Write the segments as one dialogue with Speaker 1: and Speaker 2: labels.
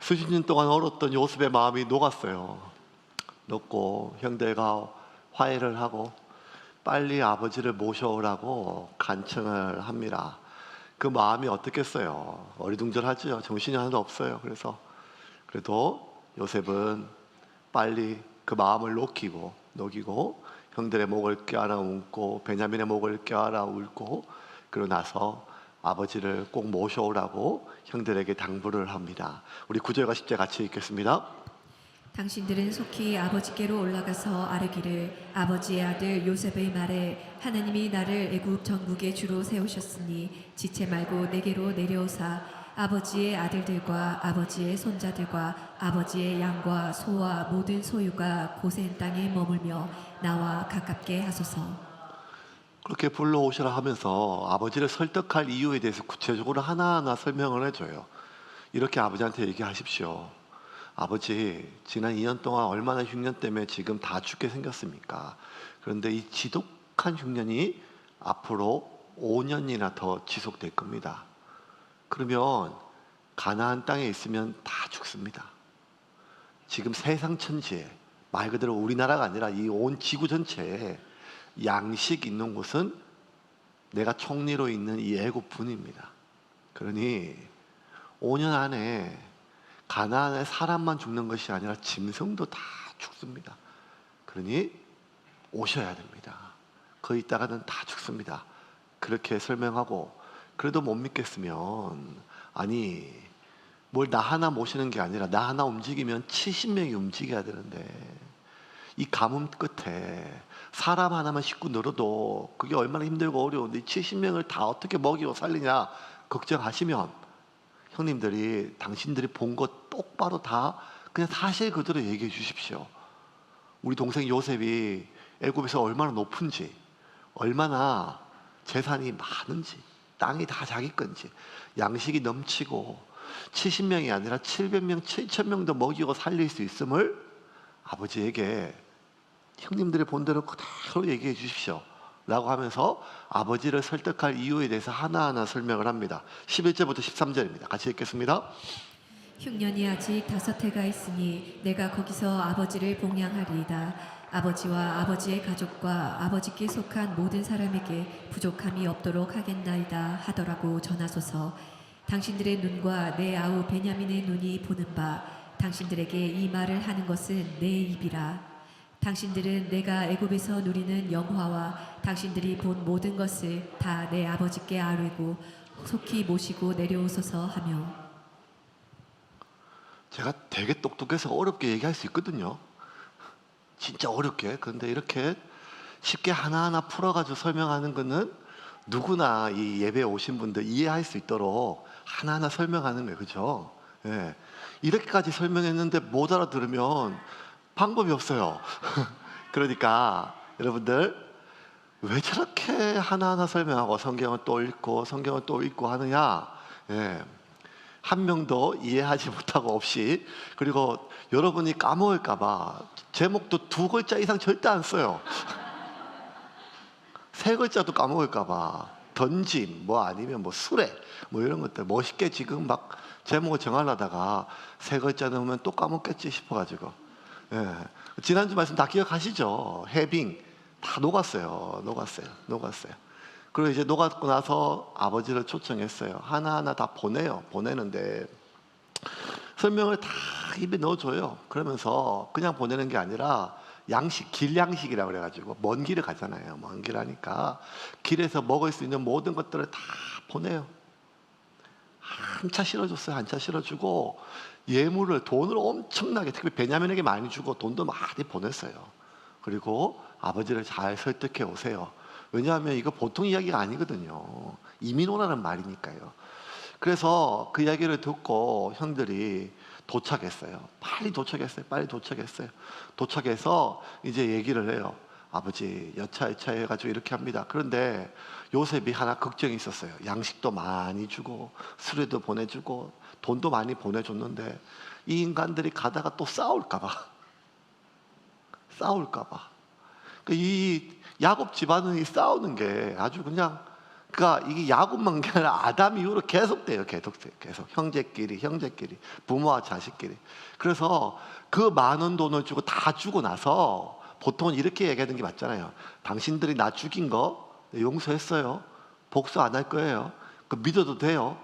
Speaker 1: 수십 년 동안 얼었던 요셉의 마음이 녹았어요. 녹고 형들과 화해를 하고 빨리 아버지를 모셔오라고 간청을 합니다. 그 마음이 어떻겠어요? 어리둥절하죠. 정신이 하나도 없어요. 그래도 요셉은 빨리 그 마음을 녹이고 형들의 목을 껴안아 울고 베냐민의 목을 껴안아 울고 그러고 나서 아버지를 꼭 모셔오라고 형들에게 당부를 합니다. 우리 9절과 10절 같이 읽겠습니다.
Speaker 2: 당신들은 속히 아버지께로 올라가서 아르기를 아버지의 아들 요셉의 말에 하나님이 나를 애굽 전국의 주로 세우셨으니 지체 말고 내게로 내려오사 아버지의 아들들과 아버지의 손자들과 아버지의 양과 소와 모든 소유가 고센 땅에 머물며 나와 가깝게 하소서.
Speaker 1: 그렇게 불러오시라 하면서 아버지를 설득할 이유에 대해서 구체적으로 하나하나 설명을 해줘요. 이렇게 아버지한테 얘기하십시오. 아버지, 지난 2년 동안 얼마나 흉년 때문에 지금 다 죽게 생겼습니까? 그런데 이 지독한 흉년이 앞으로 5년이나 더 지속될 겁니다. 그러면 가나안 땅에 있으면 다 죽습니다. 지금 세상 천지에, 말 그대로 우리나라가 아니라 이 온 지구 전체에 양식 있는 곳은 내가 총리로 있는 이 애국뿐입니다. 그러니 5년 안에 가나안의 사람만 죽는 것이 아니라 짐승도 다 죽습니다. 그러니 오셔야 됩니다. 거기 있다가는 다 죽습니다. 그렇게 설명하고, 그래도 못 믿겠으면, 아니 뭘 나 하나 모시는 게 아니라 나 하나 움직이면 70명이 움직여야 되는데 이 가뭄 끝에 사람 하나만 싣고 늘어도 그게 얼마나 힘들고 어려운데 70명을 다 어떻게 먹이고 살리냐 걱정하시면, 형님들이 당신들이 본 것 똑바로 다 그냥 사실 그대로 얘기해 주십시오. 우리 동생 요셉이 애굽에서 얼마나 높은지, 얼마나 재산이 많은지, 땅이 다 자기 건지, 양식이 넘치고 70명이 아니라 700명, 7,000명도 먹이고 살릴 수 있음을 아버지에게 형님들이 본 대로 그대로 얘기해 주십시오 라고 하면서 아버지를 설득할 이유에 대해서 하나하나 설명을 합니다. 11절부터 13절입니다. 같이 읽겠습니다.
Speaker 2: 흉년이 아직 5해가 있으니 내가 거기서 아버지를 봉양하리이다. 아버지와 아버지의 가족과 아버지께 속한 모든 사람에게 부족함이 없도록 하겠나이다 하더라고 전하소서. 당신들의 눈과 내 아우 베냐민의 눈이 보는 바 당신들에게 이 말을 하는 것은 내 입이라. 당신들은 내가 애굽에서 누리는 영화와 당신들이 본 모든 것을 다 내 아버지께 아뢰고 속히 모시고 내려오소서 하며.
Speaker 1: 제가 되게 똑똑해서 어렵게 얘기할 수 있거든요. 진짜 어렵게. 그런데 이렇게 쉽게 하나하나 풀어가지고 설명하는 거는 누구나 이 예배에 오신 분들 이해할 수 있도록 하나하나 설명하는 거예요. 그죠? 예. 이렇게까지 설명했는데 못 알아들으면 방법이 없어요. 그러니까 여러분들 왜 저렇게 하나하나 설명하고 성경을 또 읽고 하느냐? 예. 한 명도 이해하지 못하고 없이, 그리고 여러분이 까먹을까봐 제목도 2글자 이상 절대 안 써요. 3글자도 까먹을까봐 던짐 뭐 아니면 뭐 수레 뭐 이런 것들 멋있게 지금 막 제목을 정하려다가 3글자 넣으면 또 까먹겠지 싶어가지고, 예. 지난주 말씀 다 기억하시죠? 해빙 다 녹았어요. 그리고 이제 녹았고 나서 아버지를 초청했어요. 하나하나 다 보내는데 설명을 다 입에 넣어줘요. 그러면서 그냥 보내는 게 아니라 길양식이라고 그래가지고 먼 길을 가잖아요. 먼 길 하니까 길에서 먹을 수 있는 모든 것들을 다 보내요. 한 차 실어줬어요. 한 차 실어주고 돈을 엄청나게, 특히 베냐민에게 많이 주고 돈도 많이 보냈어요. 그리고 아버지를 잘 설득해 오세요. 왜냐하면 이거 보통 이야기가 아니거든요. 이민 오라는 말이니까요. 그래서 그 이야기를 듣고 형들이 도착했어요. 빨리 도착했어요. 도착해서 이제 얘기를 해요. 아버지 여차 해가지고 이렇게 합니다. 그런데 요셉이 하나 걱정이 있었어요. 양식도 많이 주고 수레도 보내주고 돈도 많이 보내줬는데 이 인간들이 가다가 또 싸울까봐. 이 야곱 집안이 싸우는 게 아주 그냥 그러니까 이게 야곱만 게 아니라 아담 이후로 계속돼요. 계속 형제끼리 부모와 자식끼리. 그래서 그 많은 돈을 주고 다 주고 나서 보통은 이렇게 얘기하는 게 맞잖아요. 당신들이 나 죽인 거 용서했어요. 복수 안 할 거예요. 그 믿어도 돼요.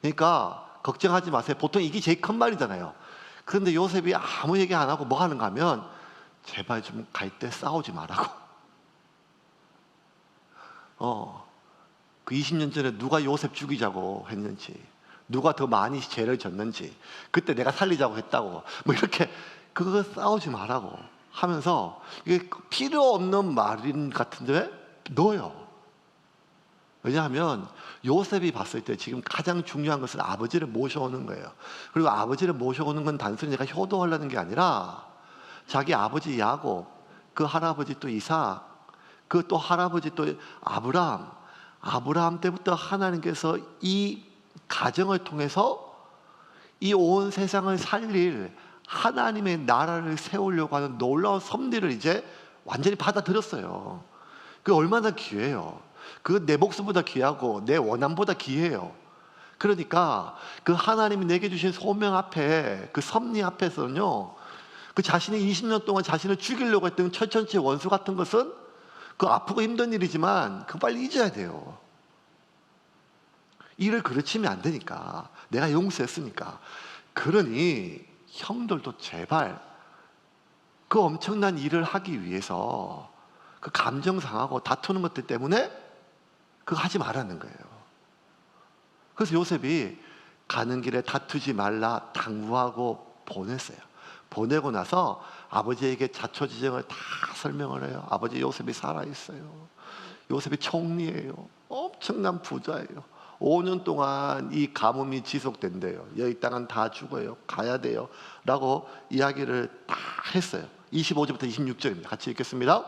Speaker 1: 그러니까 걱정하지 마세요. 보통 이게 제일 큰 말이잖아요. 그런데 요셉이 아무 얘기 안 하고 뭐 하는가 하면 제발 좀 갈 때 싸우지 말라고. 그 20년 전에 누가 요셉 죽이자고 했는지, 누가 더 많이 죄를 졌는지, 그때 내가 살리자고 했다고, 뭐 이렇게 그거 싸우지 말라고 하면서, 이게 필요 없는 말인 같은데 넣어요. 왜냐하면 요셉이 봤을 때 지금 가장 중요한 것은 아버지를 모셔오는 거예요. 그리고 아버지를 모셔오는 건 단순히 내가 효도하려는 게 아니라 자기 아버지 야곱, 그 할아버지 또 이삭, 그 또 할아버지 또 아브라함 때부터 하나님께서 이 가정을 통해서 이 온 세상을 살릴 하나님의 나라를 세우려고 하는 놀라운 섭리를 이제 완전히 받아들였어요. 그게 얼마나 귀해요. 그건 내 목숨보다 귀하고 내 원함보다 귀해요. 그러니까 그 하나님이 내게 주신 소명 앞에, 그 섭리 앞에서는요, 그 자신이 20년 동안 자신을 죽이려고 했던 철천지의 원수 같은 것은 그 아프고 힘든 일이지만 그 빨리 잊어야 돼요. 일을 그르치면 안 되니까. 내가 용서했으니까. 그러니 형들도 제발 그 엄청난 일을 하기 위해서 그 감정 상하고 다투는 것들 때문에 그거 하지 말라는 거예요. 그래서 요셉이 가는 길에 다투지 말라 당부하고 보냈어요. 보내고 나서 아버지에게 자초지정을 다 설명을 해요. 아버지, 요셉이 살아있어요. 요셉이 총리예요. 엄청난 부자예요. 5년 동안 이 가뭄이 지속된대요. 여기 땅은 다 죽어요. 가야 돼요. 라고 이야기를 다 했어요. 25절부터 26절입니다. 같이 읽겠습니다.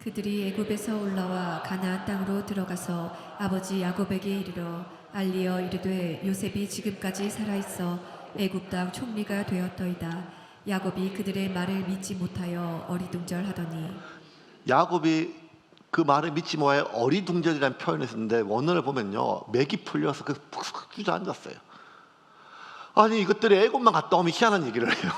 Speaker 2: 그들이 애굽에서 올라와 가나안 땅으로 들어가서 아버지 야곱에게 이르러 알리어 이르되 요셉이 지금까지 살아있어 애굽 땅 총리가 되었더이다. 야곱이 그들의 말을 믿지 못하여 어리둥절하더니, 야곱이
Speaker 1: 그 말을 믿지 못하여 어리둥절이라는 표현을 썼는데 원어를 보면요, 맥이 풀려서 그 푹 주저앉았어요. 아니, 이것들이 애굽만 갔다 오면 희한한 얘기를 해요.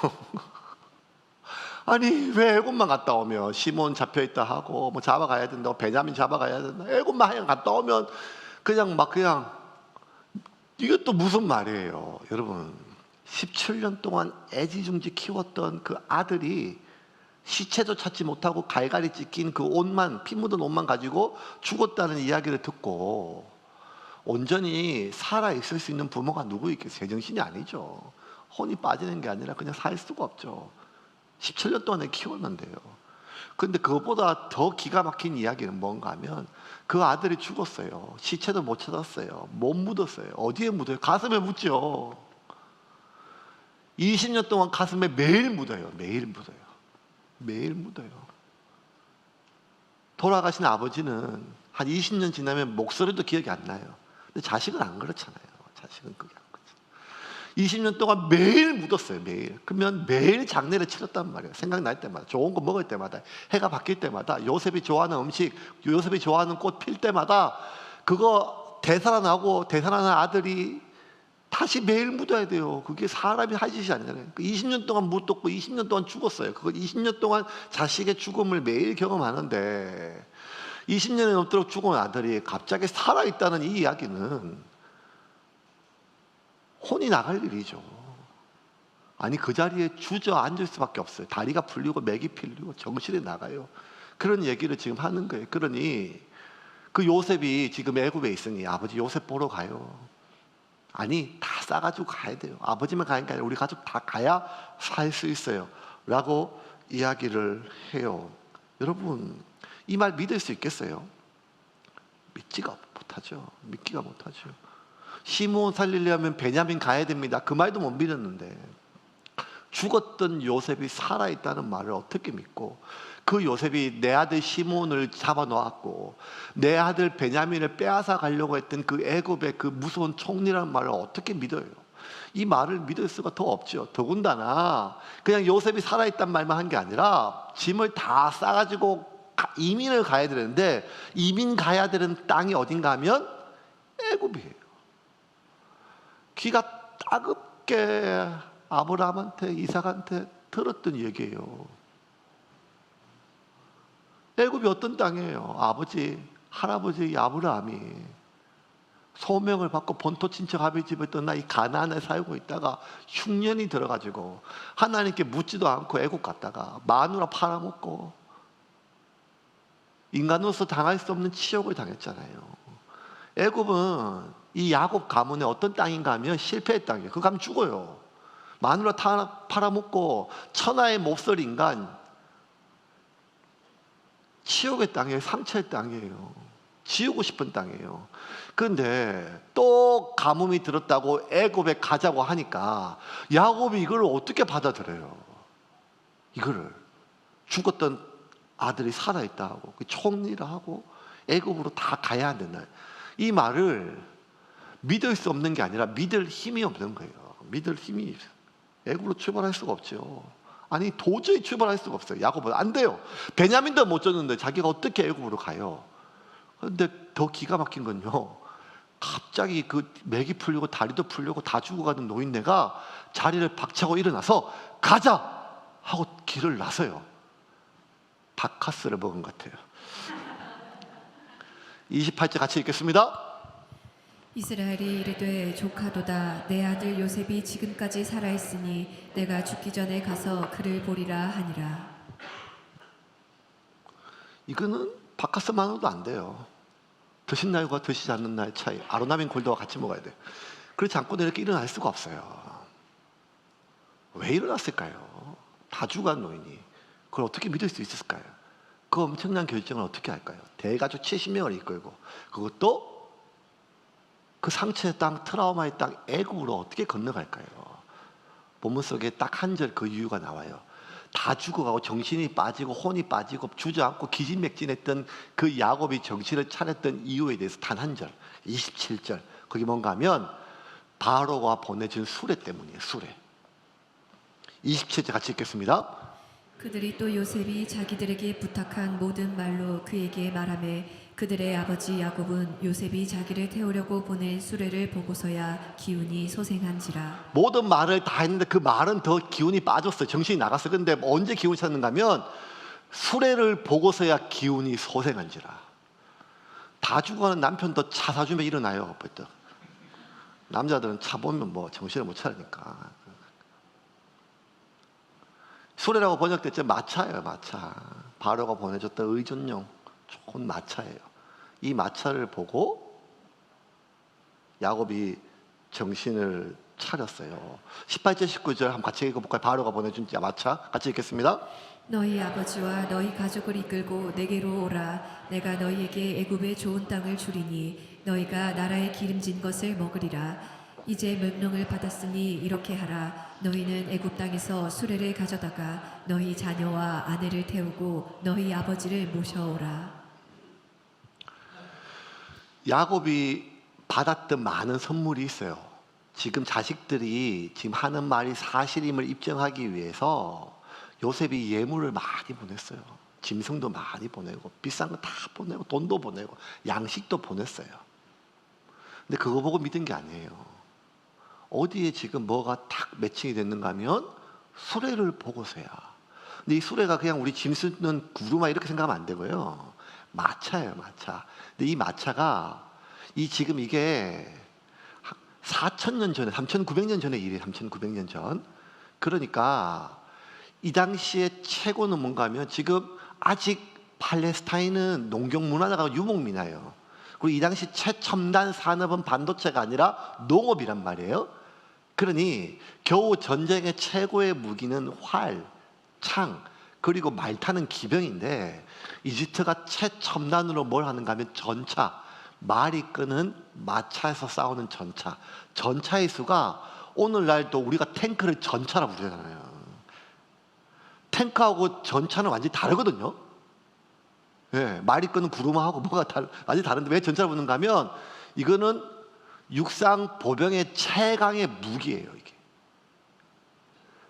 Speaker 1: 아니, 왜 애굽만 갔다 오면 시몬 잡혀있다 하고 뭐 잡아가야 된다고, 베냐민 잡아가야 된다, 애굽만 하여 갔다 오면 그냥 이것도 무슨 말이에요. 여러분, 17년 동안 애지중지 키웠던 그 아들이 시체도 찾지 못하고 갈갈이 찢긴 그 옷만, 피 묻은 옷만 가지고 죽었다는 이야기를 듣고 온전히 살아있을 수 있는 부모가 누구 있겠어요? 제정신이 아니죠. 혼이 빠지는 게 아니라 그냥 살 수가 없죠. 17년 동안 키웠는데요. 근데 그것보다 더 기가 막힌 이야기는 뭔가 하면 그 아들이 죽었어요. 시체도 못 찾았어요. 못 묻었어요. 어디에 묻어요? 가슴에 묻죠. 20년 동안 가슴에 매일 묻어요. 매일 묻어요. 돌아가신 아버지는 한 20년 지나면 목소리도 기억이 안 나요. 근데 자식은 안 그렇잖아요. 자식은 그게 안 그렇잖아요. 20년 동안 매일 묻었어요. 매일. 그러면 매일 장례를 치렀단 말이에요. 생각날 때마다, 좋은 거 먹을 때마다, 해가 바뀔 때마다, 요셉이 좋아하는 음식, 요셉이 좋아하는 꽃 필 때마다 그거 되살아나고 되살아난 아들이 다시 매일 묻어야 돼요. 그게 사람이 할 짓이 아니잖아요. 20년 동안 묻었고 20년 동안 죽었어요. 그거 20년 동안 자식의 죽음을 매일 경험하는데 20년이 넘도록 죽은 아들이 갑자기 살아있다는 이 이야기는 혼이 나갈 일이죠. 아니, 그 자리에 주저앉을 수밖에 없어요. 다리가 풀리고 맥이 풀리고 정신이 나가요. 그런 얘기를 지금 하는 거예요. 그러니 그 요셉이 지금 애굽에 있으니 아버지 요셉 보러 가요. 아니, 다 싸가지고 가야 돼요. 아버지만 가는 게 아니라 우리 가족 다 가야 살 수 있어요. 라고 이야기를 해요. 여러분, 이 말 믿을 수 있겠어요? 믿기가 못하죠. 시므온 살리려면 베냐민 가야 됩니다. 그 말도 못 믿었는데 죽었던 요셉이 살아있다는 말을 어떻게 믿고, 그 요셉이 내 아들 시므온을 잡아놓았고 내 아들 베냐민을 빼앗아 가려고 했던 그 애굽의 그 무서운 총리라는 말을 어떻게 믿어요? 이 말을 믿을 수가 더 없죠. 더군다나 그냥 요셉이 살아있단 말만 한 게 아니라 짐을 다 싸가지고 이민을 가야 되는데 이민 가야 되는 땅이 어딘가 하면 애굽이에요. 귀가 따갑게 아브라함한테 이삭한테 들었던 얘기예요. 애굽이 어떤 땅이에요? 아버지, 할아버지 아브라함이 소명을 받고 본토 친척 아버지 집에 떠나 이 가나안에 살고 있다가 흉년이 들어가지고 하나님께 묻지도 않고 애굽 갔다가 마누라 팔아먹고 인간으로서 당할 수 없는 치욕을 당했잖아요. 애굽은 이 야곱 가문의 어떤 땅인가 하면 실패의 땅이에요. 그거 가면 죽어요. 마누라 팔아먹고 천하의 몹쓸 인간, 치욕의 땅이에요. 상처의 땅이에요. 지우고 싶은 땅이에요. 그런데 또 가뭄이 들었다고 애굽에 가자고 하니까 야곱이 이걸 어떻게 받아들여요? 이거를 죽었던 아들이 살아있다고 총리를 하고 애굽으로 다 가야 하는 날, 이 말을 믿을 수 없는 게 아니라 믿을 힘이 없는 거예요. 믿을 힘이 애굽으로 출발할 수가 없죠. 아니 도저히 출발할 수가 없어요. 야곱은 안 돼요. 베냐민도 못 줬는데 자기가 어떻게 애굽으로 가요? 그런데 더 기가 막힌 건요, 갑자기 그 맥이 풀리고 다리도 풀리고 다 죽어가는 노인네가 자리를 박차고 일어나서 가자 하고 길을 나서요. 바카스를 먹은 것 같아요. 28절 같이 읽겠습니다.
Speaker 2: 이스라엘이 이르되 조카도다 내 아들 요셉이 지금까지 살아있으니 내가 죽기 전에 가서 그를 보리라 하니라.
Speaker 1: 이거는 바카스만으로도 안 돼요. 드신 날과 드시지 않는 날 차이. 아로나민 골드와 같이 먹어야 돼요. 그렇지 않고 이렇게 일어날 수가 없어요. 왜 일어났을까요? 다 죽어간 노인이 그걸 어떻게 믿을 수 있었을까요? 그 엄청난 결정을 어떻게 할까요? 대가족 70명을 이끌고, 그것도 그 상처의 땅, 트라우마의 땅 애굽으로 어떻게 건너갈까요? 본문 속에 딱 한 절 그 이유가 나와요. 다 죽어가고 정신이 빠지고 혼이 빠지고 주저앉고 기진맥진했던 그 야곱이 정신을 차렸던 이유에 대해서 단 한 절, 27절. 그게 뭔가 하면 바로가 보내준 수레 때문이에요. 수레. 27절 같이 읽겠습니다.
Speaker 2: 그들이 또 요셉이 자기들에게 부탁한 모든 말로 그에게 말하매 그들의 아버지 야곱은 요셉이 자기를 태우려고 보낸 수레를 보고서야 기운이 소생한지라.
Speaker 1: 모든 말을 다 했는데 그 말은 더 기운이 빠졌어요. 정신이 나갔어요. 근데 언제 기운이 찼는가 하면 수레를 보고서야 기운이 소생한지라. 다 죽어가는 남편도 차 사주면 일어나요. 벌떡. 남자들은 차 보면 뭐 정신을 못 차리니까. 수레라고 번역됐죠. 마차예요. 마차. 바로가 보내줬던 의존용 좋은 마차예요. 이 마차를 보고 야곱이 정신을 차렸어요. 18절 19절 한번 같이 읽어볼까요? 바로가 보내준 마차 같이 읽겠습니다.
Speaker 2: 너희 아버지와 너희 가족을 이끌고 내게로 오라. 내가 너희에게 애굽의 좋은 땅을 주리니 너희가 나라의 기름진 것을 먹으리라. 이제 명령을 받았으니 이렇게 하라. 너희는 애굽 땅에서 수레를 가져다가 너희 자녀와 아내를 태우고 너희 아버지를 모셔오라.
Speaker 1: 야곱이 받았던 많은 선물이 있어요. 지금 자식들이 지금 하는 말이 사실임을 입증하기 위해서 요셉이 예물을 많이 보냈어요. 짐승도 많이 보내고 비싼 거 다 보내고 돈도 보내고 양식도 보냈어요. 근데 그거 보고 믿은 게 아니에요. 어디에 지금 뭐가 딱 매칭이 됐는가 하면 수레를 보고서야. 근데 이 수레가 그냥 우리 짐 싣는 구루마 이렇게 생각하면 안 되고요. 마차예요, 마차. 근데 이 마차가 지금 이게 4,000년 전에, 3,900년 전의 일이에요. 3,900년 전. 그러니까 이 당시의 최고는 뭔가 하면 지금 아직 팔레스타인은 농경 문화가 유목민화예요. 그리고 이 당시 최첨단 산업은 반도체가 아니라 농업이란 말이에요. 그러니 겨우 전쟁의 최고의 무기는 활, 창, 그리고 말 타는 기병인데 이집트가 최첨단으로 뭘 하는가 하면 전차, 말이 끄는 마차에서 싸우는 전차. 전차의 수가 오늘날도 우리가 탱크를 전차라고 부르잖아요. 탱크하고 전차는 완전히 다르거든요. 예, 말이 끄는 구루마하고 완전히 다른데 왜 전차를 부르는가 하면 이거는 육상 보병의 최강의 무기예요, 이게.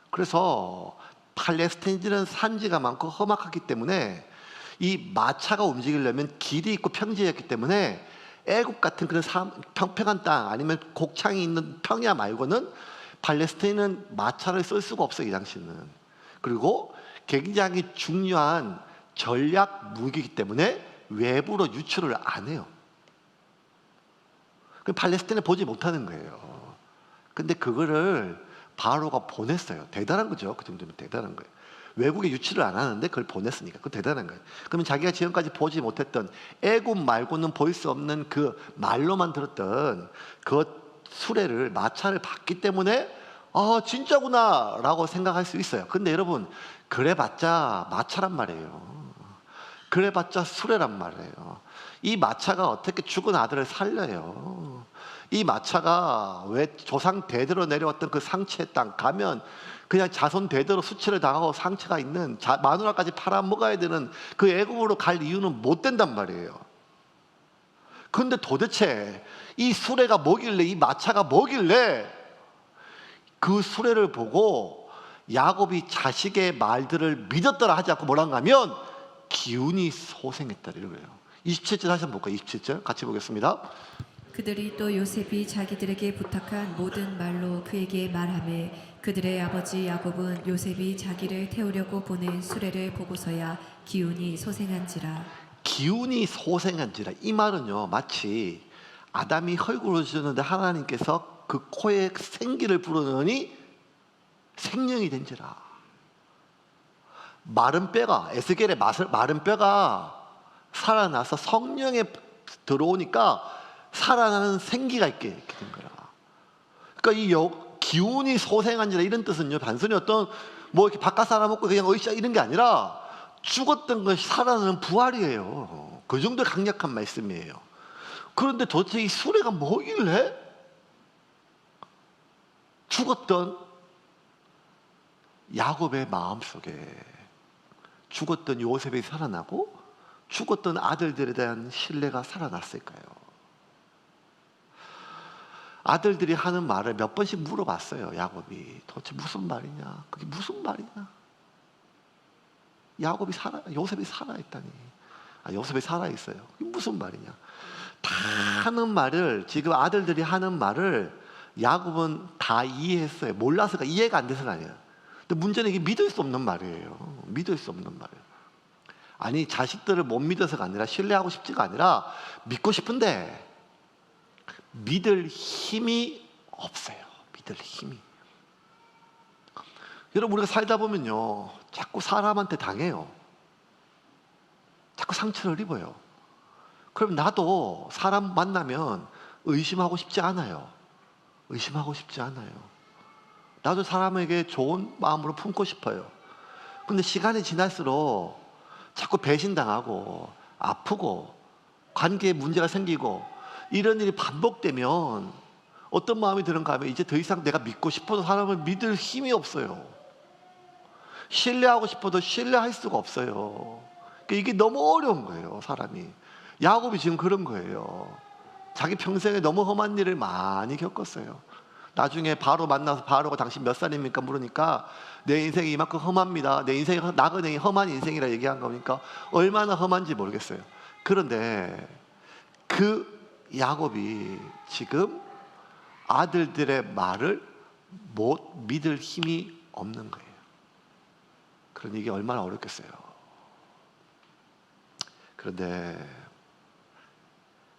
Speaker 1: 그래서 팔레스타인들은 산지가 많고 험악하기 때문에 이 마차가 움직이려면 길이 있고 평지였기 때문에 애굽 같은 그런 평평한 땅 아니면 곡창이 있는 평야 말고는 팔레스타인은 마차를 쓸 수가 없어요, 이 당시는. 그리고 굉장히 중요한 전략 무기이기 때문에 외부로 유출을 안 해요. 그 팔레스타인을 보지 못하는 거예요. 근데 그거를 바로가 보냈어요. 대단한 거죠. 그 정도면 대단한 거예요. 외국에 유출을 안 하는데 그걸 보냈으니까 그거 대단한 거예요. 그러면 자기가 지금까지 보지 못했던 애굽 말고는 볼 수 없는 그 말로만 들었던 그 수레를 마차를 봤기 때문에 아 진짜구나 라고 생각할 수 있어요. 근데 여러분 그래봤자 마차란 말이에요. 그래봤자 수레란 말이에요. 이 마차가 어떻게 죽은 아들을 살려요? 이 마차가 왜 조상 대대로 내려왔던 그 상처의 땅 가면 그냥 자손 대대로 수치를 당하고 상처가 있는 마누라까지 팔아먹어야 되는 그 애굽으로 갈 이유는 못 된단 말이에요. 그런데 도대체 이 수레가 뭐길래, 이 마차가 뭐길래 그 수레를 보고 야곱이 자식의 말들을 믿었더라 하지 않고 뭐란가 하면 기운이 소생했다 이거예요. 27절 다시 한번 볼까요? 27절 같이 보겠습니다.
Speaker 2: 그들이 또 요셉이 자기들에게 부탁한 모든 말로 그에게 말하매 그들의 아버지 야곱은 요셉이 자기를 태우려고 보낸 수레를 보고서야 기운이 소생한지라.
Speaker 1: 기운이 소생한지라, 이 말은요 마치 아담이 헐구러졌는데 하나님께서 그 코에 생기를 불어넣으니 생명이 된지라. 마른 뼈가, 에스겔의 마른 뼈가 살아나서 성령에 들어오니까 살아나는 생기가 있게 된 거라. 그러니까 이 기운이 소생한지라 이런 뜻은요 단순히 어떤 뭐 이렇게 바깥 사람 먹고 그냥 어이씨 이런 게 아니라 죽었던 것이 살아나는 부활이에요. 그 정도 강력한 말씀이에요. 그런데 도대체 이 수레가 뭐길래 죽었던 야곱의 마음속에 죽었던 요셉이 살아나고 죽었던 아들들에 대한 신뢰가 살아났을까요? 아들들이 하는 말을 몇 번씩 물어봤어요. 야곱이 도대체 무슨 말이냐? 그게 무슨 말이냐? 요셉이 살아있다니. 요셉이 살아있어요. 그게 무슨 말이냐? 다 하는 말을, 지금 아들들이 하는 말을 야곱은 다 이해했어요. 몰라서가 이해가 안 돼서가 아니에요. 근데 문제는 이게 믿을 수 없는 말이에요. 믿을 수 없는 말이에요. 아니 자식들을 못 믿어서가 아니라 신뢰하고 싶지가 아니라 믿고 싶은데 믿을 힘이 없어요. 믿을 힘이. 여러분 우리가 살다 보면요 자꾸 사람한테 당해요. 자꾸 상처를 입어요. 그럼 나도 사람 만나면 의심하고 싶지 않아요. 의심하고 싶지 않아요. 나도 사람에게 좋은 마음으로 품고 싶어요. 근데 시간이 지날수록 자꾸 배신당하고 아프고 관계에 문제가 생기고 이런 일이 반복되면 어떤 마음이 드는가 하면 이제 더 이상 내가 믿고 싶어도 사람을 믿을 힘이 없어요. 신뢰하고 싶어도 신뢰할 수가 없어요. 그러니까 이게 너무 어려운 거예요, 사람이. 야곱이 지금 그런 거예요. 자기 평생에 너무 험한 일을 많이 겪었어요. 나중에 바로 만나서 바로가 당신 몇 살입니까? 물으니까 내 인생이 이만큼 험합니다. 내 인생이 나그네의 험한 인생이라 얘기한 거니까 얼마나 험한지 모르겠어요. 그런데 그 야곱이 지금 아들들의 말을 못 믿을 힘이 없는 거예요. 그러니 이게 얼마나 어렵겠어요. 그런데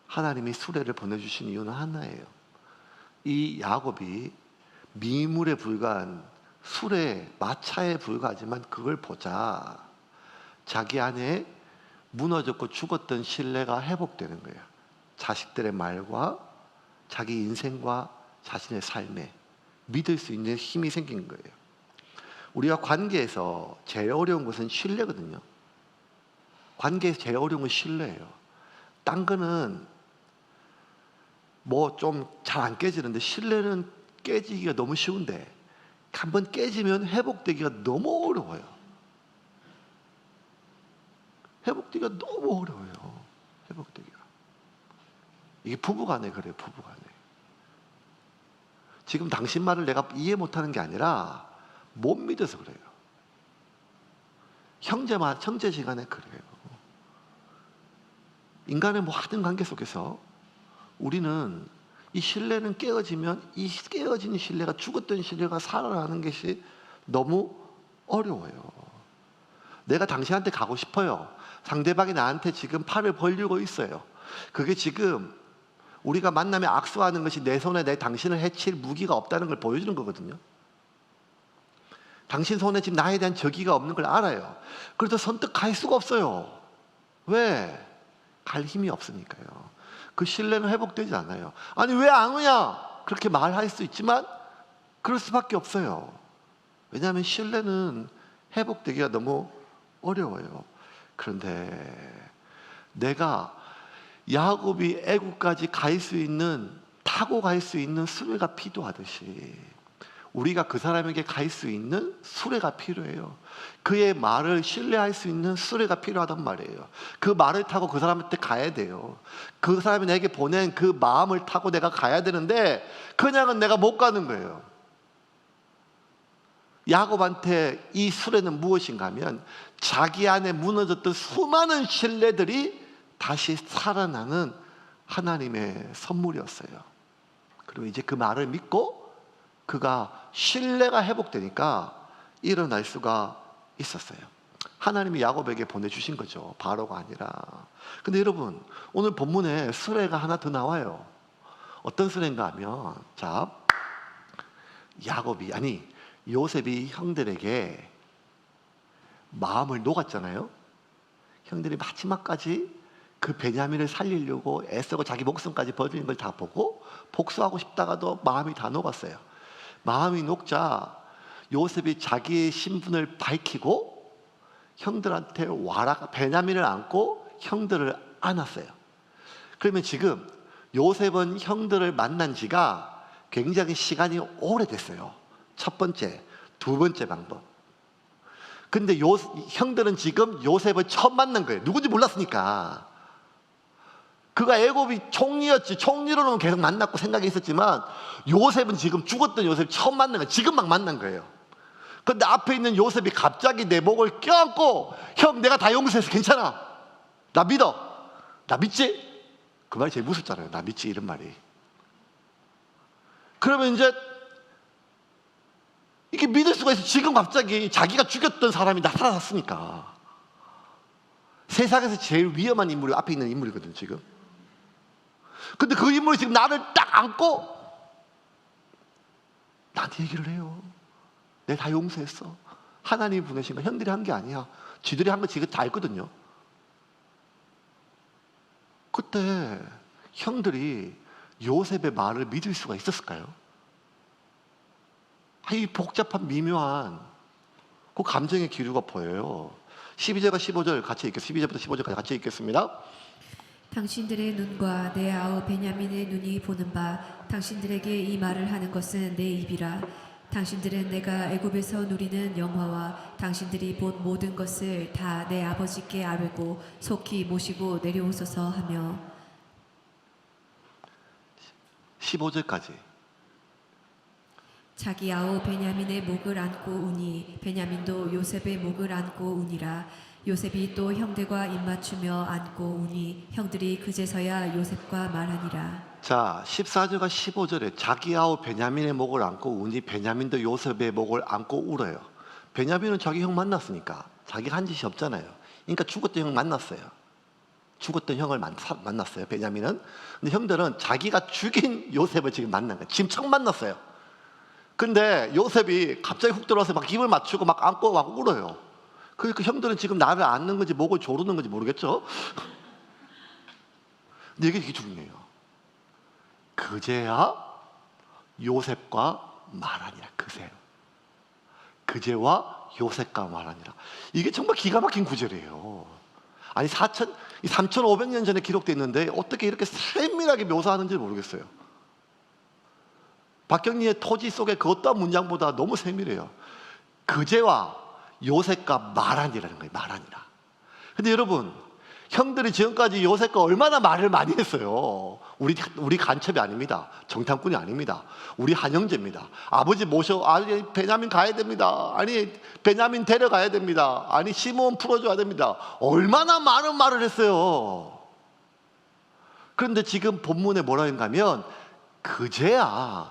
Speaker 1: 하나님이 수레를 보내주신 이유는 하나예요. 이 야곱이 미물에 불과한 수레, 마차에 불과하지만 그걸 보자 자기 안에 무너졌고 죽었던 신뢰가 회복되는 거예요. 자식들의 말과 자기 인생과 자신의 삶에 믿을 수 있는 힘이 생긴 거예요. 우리가 관계에서 제일 어려운 것은 신뢰거든요. 관계에서 제일 어려운 건 신뢰예요. 딴 거는 뭐 좀 잘 안 깨지는데 신뢰는 깨지기가 너무 쉬운데 한번 깨지면 회복되기가 너무 어려워요. 회복되기가 너무 어려워요. 회복되기가. 이게 부부간에 그래요. 부부간에. 지금 당신 말을 내가 이해 못하는 게 아니라 못 믿어서 그래요. 형제 시간에 그래요. 인간의 모든 관계 속에서 우리는 이 신뢰는 깨어지면 이 깨어진 신뢰가, 죽었던 신뢰가 살아나는 것이 너무 어려워요. 내가 당신한테 가고 싶어요. 상대방이 나한테 지금 팔을 벌리고 있어요. 그게 지금 우리가 만나면 악수하는 것이 내 손에 내 당신을 해칠 무기가 없다는 걸 보여주는 거거든요. 당신 손에 지금 나에 대한 적의가 없는 걸 알아요. 그래서 선뜻 갈 수가 없어요. 왜? 갈 힘이 없으니까요. 그 신뢰는 회복되지 않아요. 아니 왜 안 오냐? 그렇게 말할 수 있지만 그럴 수밖에 없어요. 왜냐하면 신뢰는 회복되기가 너무 어려워요. 그런데 내가 야곱이 애굽까지 갈 수 있는, 타고 갈 수 있는 수레가 필요하듯이 우리가 그 사람에게 갈 수 있는 수레가 필요해요. 그의 말을 신뢰할 수 있는 수레가 필요하단 말이에요. 그 말을 타고 그 사람한테 가야 돼요. 그 사람이 내게 보낸 그 마음을 타고 내가 가야 되는데 그냥은 내가 못 가는 거예요. 야곱한테 이 수레는 무엇인가 하면 자기 안에 무너졌던 수많은 신뢰들이 다시 살아나는 하나님의 선물이었어요. 그리고 이제 그 말을 믿고 그가 신뢰가 회복되니까 일어날 수가 있었어요. 하나님이 야곱에게 보내주신 거죠. 바로가 아니라. 근데 여러분, 오늘 본문에 수레가 하나 더 나와요. 어떤 수레인가 하면, 자, 요셉이 형들에게 마음을 녹았잖아요. 형들이 마지막까지 그 베냐민을 살리려고 애쓰고 자기 목숨까지 버리는 걸 다 보고 복수하고 싶다가도 마음이 다 녹았어요. 마음이 녹자 요셉이 자기의 신분을 밝히고 형들한테 베냐민을 안고 형들을 안았어요. 그러면 지금 요셉은 형들을 만난 지가 굉장히 시간이 오래됐어요. 첫 번째, 두 번째 방법. 근데 형들은 지금 요셉을 처음 만난 거예요. 누군지 몰랐으니까. 그가 애굽이 총리였지. 총리로는 계속 만났고 생각이 있었지만 요셉은 지금 죽었던 요셉 처음 만난 거예요. 지금 막 만난 거예요. 근데 앞에 있는 요셉이 갑자기 내 목을 껴안고 형 내가 다 용서해서 괜찮아. 나 믿어. 나 믿지? 그 말이 제일 무섭잖아요. 나 믿지 이런 말이. 그러면 이제 이게 믿을 수가 있어. 지금 갑자기 자기가 죽였던 사람이 나타났으니까. 세상에서 제일 위험한 인물이 앞에 있는 인물이거든 지금. 근데 그 인물이 지금 나를 딱 안고 나한테 얘기를 해요. 내가 다 용서했어. 하나님이 보내신 거 형들이 한 게 아니야. 지들이 한 거 지금 다 알거든요. 그때 형들이 요셉의 말을 믿을 수가 있었을까요? 이 복잡한 미묘한 그 감정의 기류가 보여요. 12절과 15절 같이 읽겠습니다. 12절부터 15절까지 같이 읽겠습니다.
Speaker 2: 당신들의 눈과 내 아우 베냐민의 눈이 보는 바 당신들에게 이 말을 하는 것은 내 입이라. 당신들은 내가 애굽에서 누리는 영화와 당신들이 본 모든 것을 다 내 아버지께 알고 속히 모시고 내려오소서 하며.
Speaker 1: 15절까지.
Speaker 2: 자기 아우 베냐민의 목을 안고 우니 베냐민도 요셉의 목을 안고 우니라. 요셉이 또 형들과 입맞추며 안고 우니 형들이 그제서야 요셉과 말하니라.
Speaker 1: 자, 14절과 15절에 자기 아우 베냐민의 목을 안고 우니 베냐민도 요셉의 목을 안고 울어요. 베냐민은 자기 형 만났으니까 자기가 한 짓이 없잖아요. 그러니까 죽었던 형 만났어요. 죽었던 형을 만났어요. 베냐민은. 근데 형들은 자기가 죽인 요셉을 지금 만난 거예요. 지금 처음 만났어요. 근데 요셉이 갑자기 훅 들어와서 막 입을 맞추고 막 안고 막 울어요. 그러니까 형들은 지금 나를 안는 건지 목을 조르는 건지 모르겠죠. 근데 이게 중요해요. 그제야 요셉과 말하니라. 그제와 요셉과 말하니라. 이게 정말 기가 막힌 구절이에요. 아니 3,500년 전에 기록되어 있는데 어떻게 이렇게 세밀하게 묘사하는지 모르겠어요. 박경리의 토지 속에 그 어떤 문장보다 너무 세밀해요. 그제와 요셉과 말하니라는 거예요. 말하니라. 근데 여러분, 형들이 지금까지 요셉과 얼마나 말을 많이 했어요. 우리 간첩이 아닙니다. 정탐꾼이 아닙니다. 우리 한형제입니다. 아버지 아니 베냐민 가야 됩니다. 아니 베냐민 데려가야 됩니다. 아니 시몬 풀어줘야 됩니다. 얼마나 많은 말을 했어요. 그런데 지금 본문에 뭐라 했냐면 그제야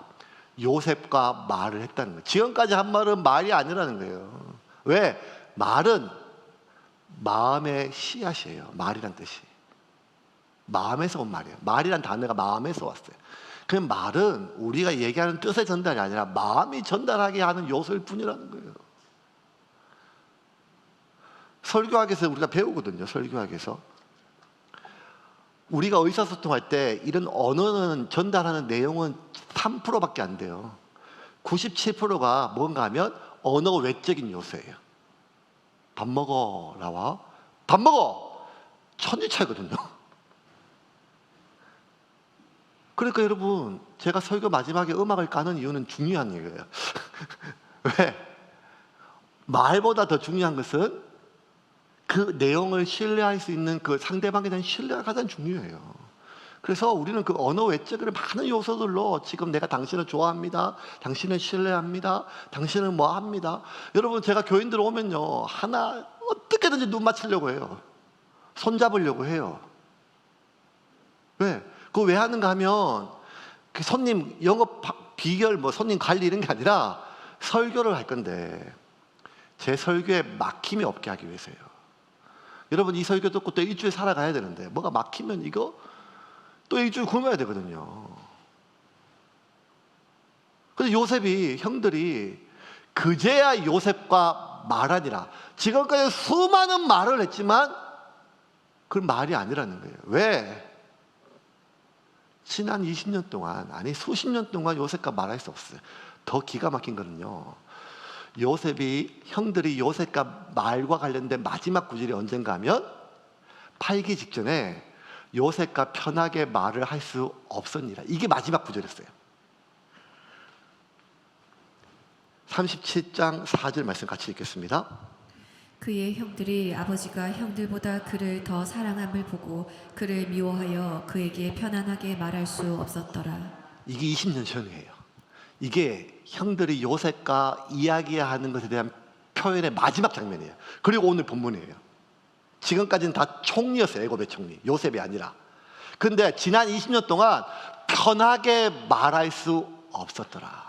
Speaker 1: 요셉과 말을 했다는 거예요. 지금까지 한 말은 말이 아니라는 거예요. 왜? 말은 마음의 씨앗이에요. 말이란 뜻이. 마음에서 온 말이에요. 말이란 단어가 마음에서 왔어요. 그 말은 우리가 얘기하는 뜻의 전달이 아니라 마음이 전달하게 하는 요소일 뿐이라는 거예요. 설교학에서 우리가 배우거든요. 설교학에서 우리가 의사소통할 때 이런 언어는 전달하는 내용은 3%밖에 안 돼요. 97%가 뭔가 하면 언어 외적인 요소예요. 밥 먹어 나와 밥 먹어 천지 차이거든요. 그러니까 여러분 제가 설교 마지막에 음악을 까는 이유는 중요한 이유예요. 왜? 말보다 더 중요한 것은 그 내용을 신뢰할 수 있는 그 상대방에 대한 신뢰가 가장 중요해요. 그래서 우리는 그 언어 외적인 많은 요소들로 지금 내가 당신을 좋아합니다. 당신을 신뢰합니다. 당신은 뭐 합니다. 여러분 제가 교인들 오면요. 하나 어떻게든지 눈 맞추려고 해요. 손 잡으려고 해요. 왜? 그거 왜 하는가 하면 그 손님 영업 비결 뭐 손님 관리 이런 게 아니라 설교를 할 건데 제 설교에 막힘이 없게 하기 위해서요. 여러분 이 설교 듣고 또 일주일 살아가야 되는데 뭐가 막히면 이거 또 일주일 굶어야 되거든요. 근데 요셉이 형들이 그제야 요셉과 말하니라. 지금까지 수많은 말을 했지만 그건 말이 아니라는 거예요. 왜? 지난 20년 동안 아니 수십 년 동안 요셉과 말할 수 없어요. 더 기가 막힌 거는요. 요셉이 형들이 요셉과 말과 관련된 마지막 구절이 언젠가 하면 팔기 직전에 요셉과 편하게 말을 할 수 없었니라. 이게 마지막 구절이었어요. 37장 4절 말씀 같이 읽겠습니다.
Speaker 2: 그의 형들이 아버지가 형들보다 그를 더 사랑함을 보고 그를 미워하여 그에게 편안하게 말할 수 없었더라. 이게
Speaker 1: 20년 전이에요. 이게 형들이 요셉과 이야기하는 것에 대한 표현의 마지막 장면이에요. 그리고 오늘 본문이에요. 지금까지는 다 총리였어요. 애굽의 총리. 요셉이 아니라. 근데 지난 20년 동안 편하게 말할 수 없었더라.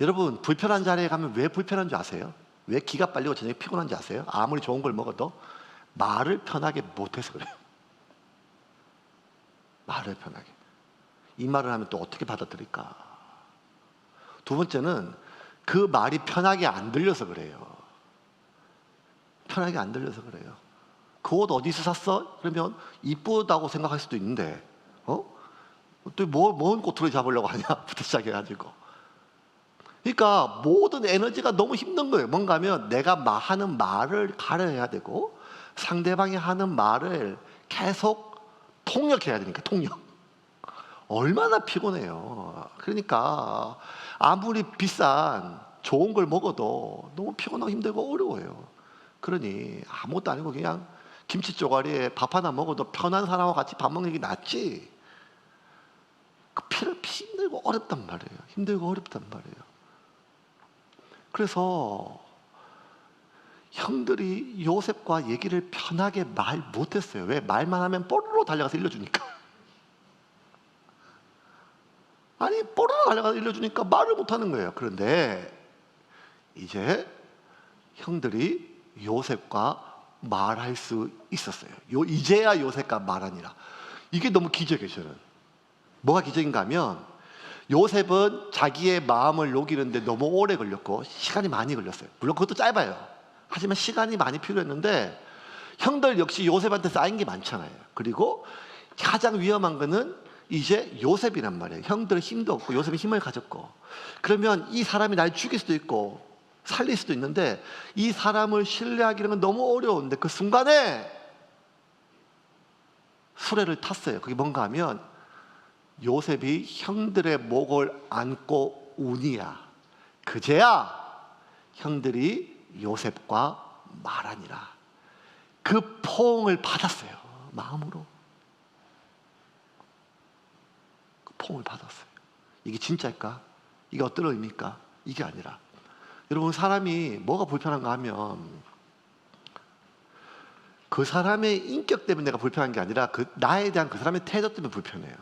Speaker 1: 여러분 불편한 자리에 가면 왜 불편한 줄 아세요? 왜 기가 빨리고 저녁에 피곤한지 아세요? 아무리 좋은 걸 먹어도 말을 편하게 못해서 그래요. 말을 편하게. 이 말을 하면 또 어떻게 받아들일까? 두 번째는 그 말이 편하게 안 들려서 그래요. 편하게 안 들려서 그래요. 그 옷 어디서 샀어? 그러면 이쁘다고 생각할 수도 있는데 또 뭔 꼬투리 잡으려고 하냐부터 시작해가지고 그러니까 모든 에너지가 너무 힘든 거예요. 뭔가 하면 내가 하는 말을 가려야 되고 상대방이 하는 말을 계속 통역해야 되니까 통역. 얼마나 피곤해요. 그러니까 아무리 비싼 좋은 걸 먹어도 너무 피곤하고 힘들고 어려워요. 그러니 아무것도 아니고 그냥 김치 쪼가리에 밥 하나 먹어도 편한 사람하고 같이 밥 먹는 게 낫지. 그 힘들고 어렵단 말이에요. 힘들고 어렵단 말이에요. 그래서 형들이 요셉과 얘기를 편하게 말 못했어요. 왜? 말만 하면 뽀로로 달려가서 일러주니까. 아니 뽀로로 달려가서 일러주니까 말을 못하는 거예요. 그런데 이제 형들이 요셉과 말할 수 있었어요. 이제야 요셉과 말하니라. 이게 너무 기적이에요. 저는 뭐가 기적인가 하면 요셉은 자기의 마음을 녹이는데 너무 오래 걸렸고 시간이 많이 걸렸어요. 물론 그것도 짧아요. 하지만 시간이 많이 필요했는데 형들 역시 요셉한테 쌓인 게 많잖아요. 그리고 가장 위험한 거는 이제 요셉이란 말이에요. 형들은 힘도 없고 요셉은 힘을 가졌고 그러면 이 사람이 날 죽일 수도 있고 살릴 수도 있는데 이 사람을 신뢰하기는 너무 어려운데 그 순간에 수레를 탔어요. 그게 뭔가 하면 요셉이 형들의 목을 안고 우니야. 그제야 형들이 요셉과 말하니라. 그 포옹을 받았어요. 마음으로. 그 포옹을 받았어요. 이게 진짜일까? 이게 어떤 의미일까? 이게 아니라 여러분 사람이 뭐가 불편한가 하면 그 사람의 인격 때문에 내가 불편한 게 아니라 나에 대한 그 사람의 태도 때문에 불편해요.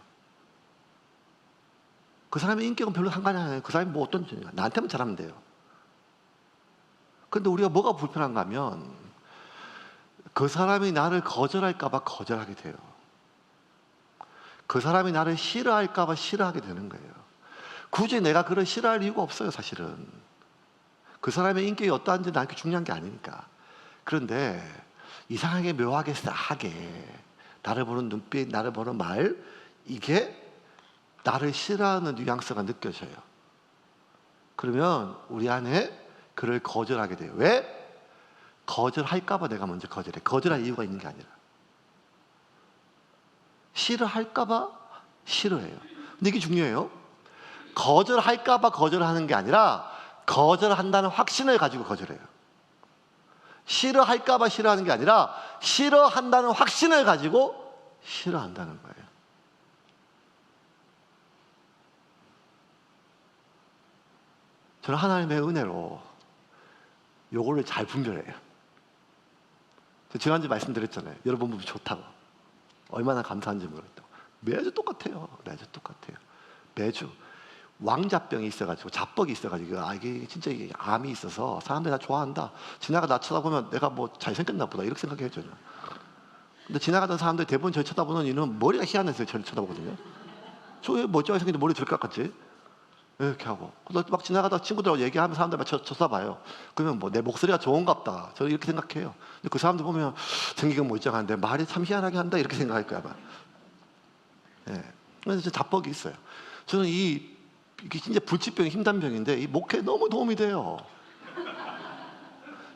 Speaker 1: 그 사람의 인격은 별로 상관이 안 해요. 그 사람이 뭐 어떤 존재인가. 나한테만 잘하면 돼요. 그런데 우리가 뭐가 불편한가 하면 그 사람이 나를 거절할까 봐 거절하게 돼요. 그 사람이 나를 싫어할까 봐 싫어하게 되는 거예요. 굳이 내가 그를 싫어할 이유가 없어요, 사실은. 그 사람의 인격이 어떠한지 나한테 중요한 게 아니니까. 그런데 이상하게 묘하게 싸하게 나를 보는 눈빛, 나를 보는 말, 이게 나를 싫어하는 뉘앙스가 느껴져요. 그러면 우리 안에 그를 거절하게 돼요. 왜? 거절할까 봐 내가 먼저 거절해. 거절할 이유가 있는 게 아니라. 싫어할까 봐 싫어해요. 근데 이게 중요해요. 거절할까 봐 거절하는 게 아니라 거절한다는 확신을 가지고 거절해요. 싫어할까 봐 싫어하는 게 아니라 싫어한다는 확신을 가지고 싫어한다는 거예요. 저는 하나님의 은혜로 요거를 잘 분별해요. 지난주에 말씀드렸잖아요. 여러분 몸이 좋다고. 얼마나 감사한지 모르겠다고. 매주 똑같아요. 매주 똑같아요. 매주. 왕자병이 있어가지고, 자뻑이 있어가지고, 이게 진짜 이게 암이 있어서 사람들이 나 좋아한다. 지나가다 쳐다보면 내가 뭐 잘생겼나 보다. 이렇게 생각해요, 저는. 근데 지나가던 사람들 대부분 저를 쳐다보는 이유는 머리가 희한해서 저를 쳐다보거든요. 저 왜 멀쩡하게 생겼는데 머리 저렇게 깎았지? 이렇게 하고. 막 지나가다 친구들하고 얘기하면 사람들 막 쳐다봐요. 그러면 뭐 내 목소리가 좋은갑다. 저는 이렇게 생각해요. 근데 그 사람들 보면 생기긴 멀쩡한데 말이 참 희한하게 한다. 이렇게 생각할 거야, 아마. 예. 그래서 자뻑이 있어요. 저는 이게 진짜 불치병이 힘든 병인데 이 목회에 너무 도움이 돼요.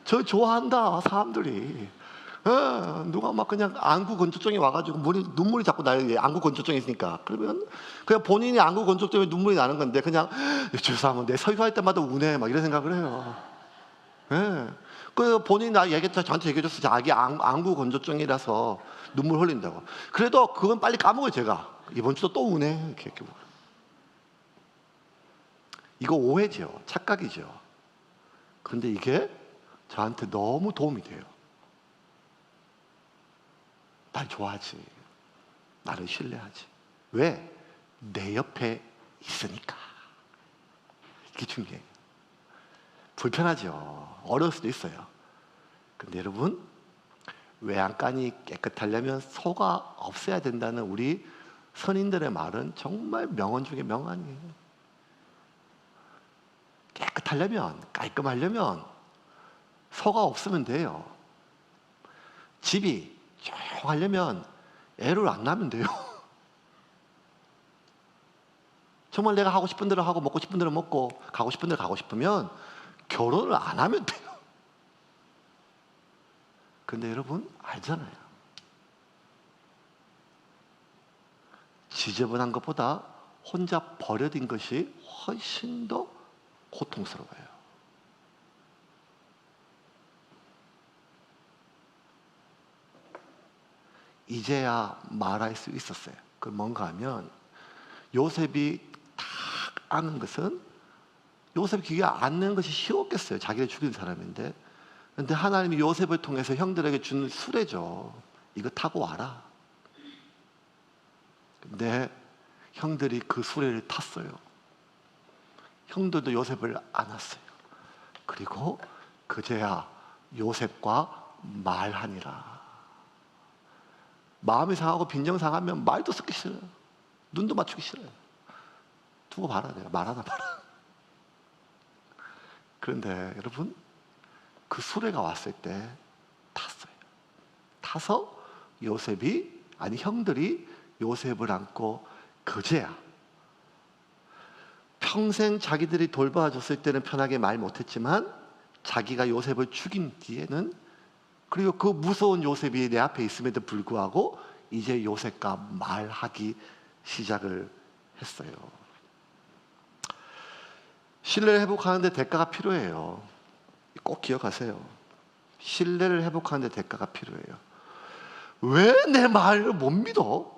Speaker 1: 저 좋아한다, 사람들이. 누가 막 그냥 안구 건조증이 와가지고 눈물이 자꾸 나요. 안구 건조증이 있으니까. 그러면 그냥 본인이 안구 건조증 때문에 눈물이 나는 건데 그냥 저 사람은 내 설교할 때마다 우네 막 이런 생각을 해요. 그 본인이 저한테 얘기해줬어. 자기 안구 건조증이라서 눈물 흘린다고. 그래도 그건 빨리 까먹어요, 제가. 이번 주도 또 우네. 이렇게. 이거 오해죠. 착각이죠. 그런데 이게 저한테 너무 도움이 돼요. 날 좋아하지. 나를 신뢰하지. 왜? 내 옆에 있으니까. 이게 중요해요. 불편하죠. 어려울 수도 있어요. 근데 여러분, 외양간이 깨끗하려면 소가 없어야 된다는 우리 선인들의 말은 정말 명언 중에 명언이에요. 깨끗하려면, 깔끔하려면 소가 없으면 돼요. 집이 조용하려면 애를 안 낳으면 돼요. 정말 내가 하고 싶은 대로 하고 먹고 싶은 대로 먹고 가고 싶은 대로 가고 싶으면 결혼을 안 하면 돼요. 근데 여러분 알잖아요. 지저분한 것보다 혼자 버려진 것이 훨씬 더 고통스러워요. 이제야 말할 수 있었어요. 그 뭔가 하면 요셉이 다 아는 것은 요셉이 기가 안는 것이 쉬웠겠어요. 자기를 죽인 사람인데. 그런데 하나님이 요셉을 통해서 형들에게 준 수레죠. 이거 타고 와라. 근데 형들이 그 수레를 탔어요. 형들도 요셉을 안았어요. 그리고 그제야 요셉과 말하니라. 마음이 상하고 빈정 상하면 말도 듣기 싫어요. 눈도 맞추기 싫어요. 두고 봐라. 내가 말하나 봐라. 그런데 여러분 그 수레가 왔을 때 탔어요. 타서 형들이 요셉을 안고 그제야 평생 자기들이 돌봐줬을 때는 편하게 말 못했지만 자기가 요셉을 죽인 뒤에는 그리고 그 무서운 요셉이 내 앞에 있음에도 불구하고 이제 요셉과 말하기 시작을 했어요. 신뢰를 회복하는 데 대가가 필요해요. 꼭 기억하세요. 신뢰를 회복하는 데 대가가 필요해요. 왜 내 말을 못 믿어?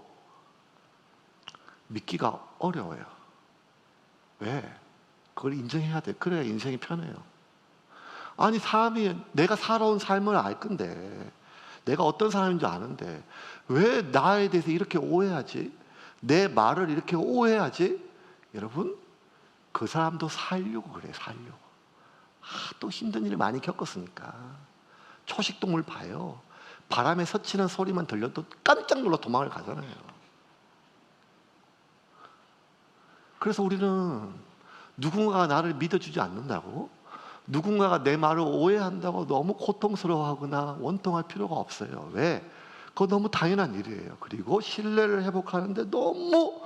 Speaker 1: 믿기가 어려워요. 왜? 그걸 인정해야 돼. 그래야 인생이 편해요. 아니 사람이 내가 살아온 삶을 알 건데 내가 어떤 사람인 줄 아는데 왜 나에 대해서 이렇게 오해하지? 내 말을 이렇게 오해하지? 여러분, 그 사람도 살려고 그래, 살려고. 또 힘든 일을 많이 겪었으니까. 초식동물 봐요. 바람에 스치는 소리만 들려도 깜짝 놀라 도망을 가잖아요. 그래서 우리는 누군가가 나를 믿어주지 않는다고, 누군가가 내 말을 오해한다고 너무 고통스러워하거나 원통할 필요가 없어요. 왜? 그거 너무 당연한 일이에요. 그리고 신뢰를 회복하는데 너무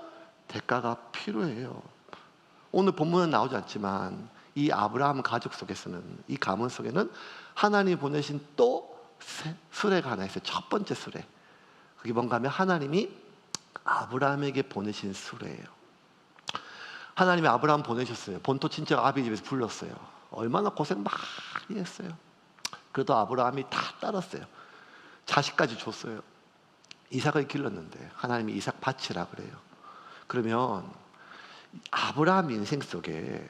Speaker 1: 대가가 필요해요. 오늘 본문은 나오지 않지만 이 아브라함 가족 속에서는, 이 가문 속에는 하나님이 보내신 또 수레가 하나 있어요. 첫 번째 수레. 그게 뭔가 하면 하나님이 아브라함에게 보내신 수레예요. 하나님이 아브라함 보내셨어요. 본토 친척 아비 집에서 불렀어요. 얼마나 고생 많이 했어요. 그래도 아브라함이 다 따랐어요. 자식까지 줬어요. 이삭을 길렀는데 하나님이 이삭 바치라 그래요. 그러면 아브라함 인생 속에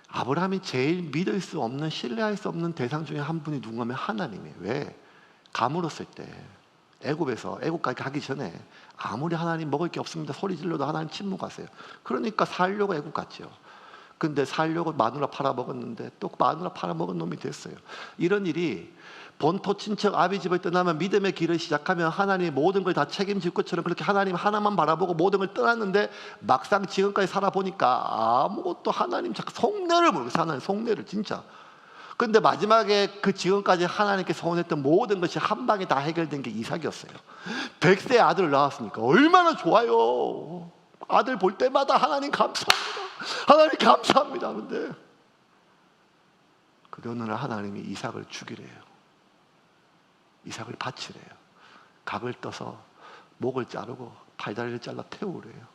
Speaker 1: 아브라함이 제일 믿을 수 없는, 신뢰할 수 없는 대상 중에 한 분이 누군가면 하나님이에요. 왜? 가물었을 때 애국까지 가기 전에 아무리 하나님 먹을 게 없습니다 소리 질러도 하나님 침묵하세요. 그러니까 살려고 애국 갔죠. 근데 살려고 마누라 팔아먹었는데 또 마누라 팔아먹은 놈이 됐어요. 이런 일이 본토 친척 아비 집을 떠나면 믿음의 길을 시작하면 하나님이 모든 걸 다 책임질 것처럼 그렇게 하나님 하나만 바라보고 모든 걸 떠났는데 막상 지금까지 살아보니까 아무것도 하나님 자꾸 속내를 모르겠어요. 하나님 속내를 진짜. 근데 마지막에 그 지금까지 하나님께 소원했던 모든 것이 한 방에 다 해결된 게 이삭이었어요. 100세 아들을 낳았으니까 얼마나 좋아요. 아들 볼 때마다 하나님 감사합니다. 하나님 감사합니다. 근데 어느 날 하나님이 이삭을 죽이래요. 이삭을 바치래요. 각을 떠서 목을 자르고 팔다리를 잘라 태우래요.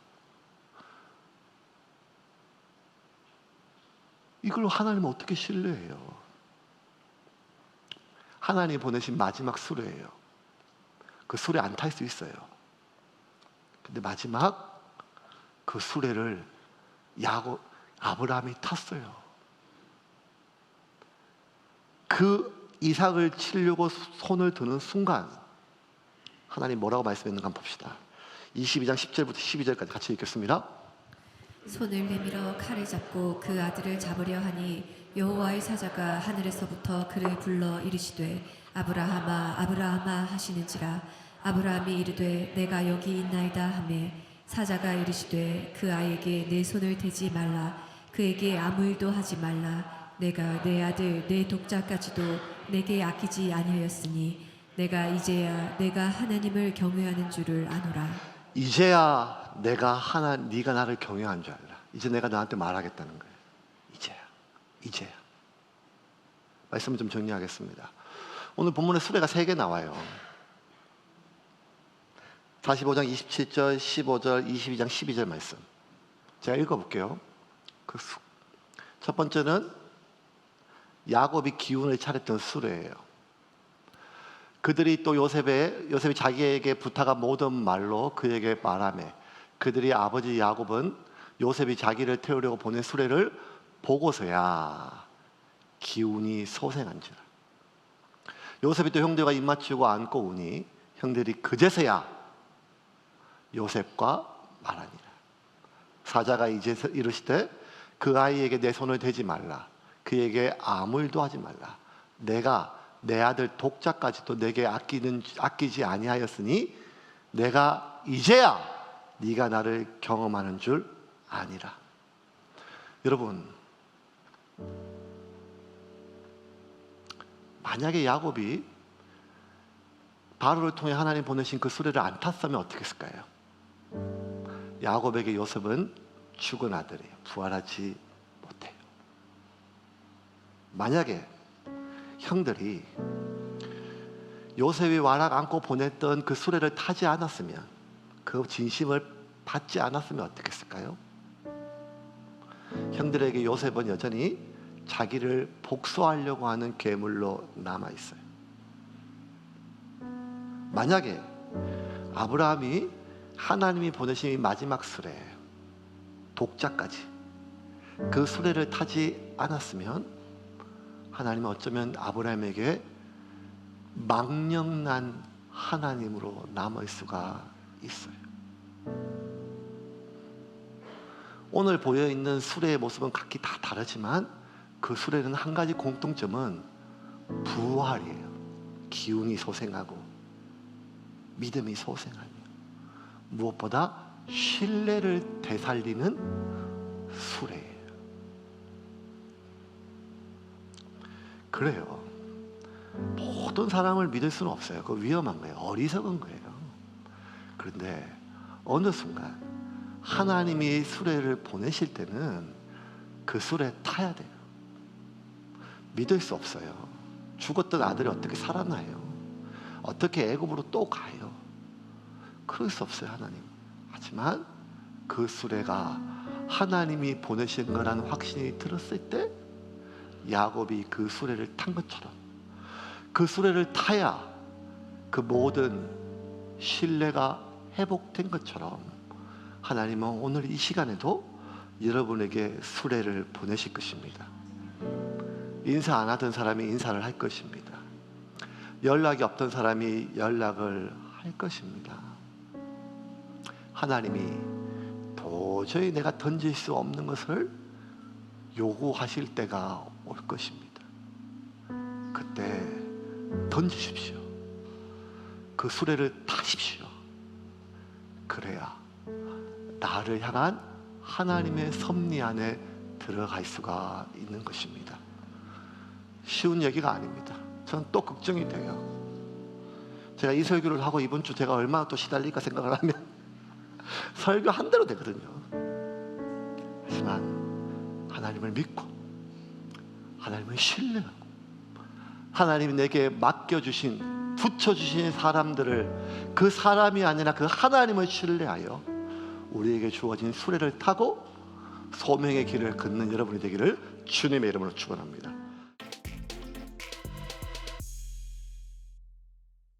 Speaker 1: 이걸 하나님은 어떻게 신뢰해요? 하나님이 보내신 마지막 수레예요. 그 수레 안 탈 수 있어요. 근데 마지막 그 수레를 아브라함이 탔어요. 그 이삭을 치려고 손을 드는 순간 하나님 뭐라고 말씀했는가 한번 봅시다. 22장 10절부터 12절까지 같이 읽겠습니다.
Speaker 2: 손을 내밀어 칼을 잡고 그 아들을 잡으려 하니 여호와의 사자가 하늘에서부터 그를 불러 이르시되 아브라함아 아브라함아 하시는지라. 아브라함이 이르되 내가 여기 있나이다 하매 사자가 이르시되 그 아이에게 내 손을 대지 말라. 그에게 아무 일도 하지 말라. 내가 내 아들 내 독자까지도 내게 아끼지 아니하였으니 내가 이제야 내가 하나님을 경외하는 줄을 아노라.
Speaker 1: 이제야 네가 나를 경외한 줄 알라. 이제 내가 너한테 말하겠다는 거예요. 이제야. 말씀을 좀 정리하겠습니다. 오늘 본문에 수레가 3개 나와요. 45장 27절, 15절, 22장 12절 말씀. 제가 읽어볼게요. 첫 번째는 야곱이 기운을 차렸던 수레예요. 그들이 또 요셉이 자기에게 부탁한 모든 말로 그에게 말하매 그들이 아버지 야곱은 요셉이 자기를 태우려고 보낸 수레를 보고서야 기운이 소생한지라. 요셉이 또 형들과 입맞추고 안고 오니 형들이 그제서야 요셉과 말하니라. 사자가 이제 이르시되 그 아이에게 내 손을 대지 말라. 그에게 아무 일도 하지 말라. 내가 내 아들 독자까지도 내게 아끼지 아니하였으니 내가 이제야 네가 나를 경험하는 줄 아니라. 여러분, 만약에 야곱이 바로를 통해 하나님 보내신 그 수레를 안 탔으면 어떻게 했을까요? 야곱에게 요셉은 죽은 아들이에요. 부활하지 못해요. 만약에 형들이 요셉이 와락 안고 보냈던 그 수레를 타지 않았으면, 그 진심을 받지 않았으면 어떻게 했을까요? 형들에게 요셉은 여전히 자기를 복수하려고 하는 괴물로 남아있어요. 만약에 아브라함이 하나님이 보내신 마지막 수레, 독자까지 그 수레를 타지 않았으면 하나님은 어쩌면 아브라함에게 망령난 하나님으로 남을 수가 있어요. 오늘 보여있는 수레의 모습은 각기 다 다르지만 그 수레는 한 가지 공통점은 부활이에요. 기운이 솟생하고 믿음이 솟생하며 무엇보다 신뢰를 되살리는 수레예요. 그래요. 모든 사람을 믿을 수는 없어요. 그거 위험한 거예요. 어리석은 거예요. 그런데 어느 순간 하나님이 수레를 보내실 때는 그 수레에 타야 돼요. 믿을 수 없어요. 죽었던 아들이 어떻게 살아나요? 어떻게 애굽으로 또 가요? 그럴 수 없어요, 하나님. 하지만 그 수레가 하나님이 보내신 거라는 확신이 들었을 때 야곱이 그 수레를 탄 것처럼 그 수레를 타야 그 모든 신뢰가 회복된 것처럼 하나님은 오늘 이 시간에도 여러분에게 수레를 보내실 것입니다. 인사 안 하던 사람이 인사를 할 것입니다. 연락이 없던 사람이 연락을 할 것입니다. 하나님이 도저히 내가 던질 수 없는 것을 요구하실 때가 올 것입니다. 그때 던지십시오. 그 수레를 타십시오. 그래야 나를 향한 하나님의 섭리 안에 들어갈 수가 있는 것입니다. 쉬운 얘기가 아닙니다. 저는 또 걱정이 돼요. 제가 이 설교를 하고 이번 주 제가 얼마나 또 시달릴까 생각을 하면 설교 한 대로 되거든요. 하지만 하나님을 믿고 하나님을 신뢰하고 하나님이 내게 맡겨주신 붙여주신 사람들을 그 사람이 아니라 그 하나님을 신뢰하여 우리에게 주어진 수레를 타고 소명의 길을 걷는 여러분이 되기를 주님의 이름으로 축원합니다.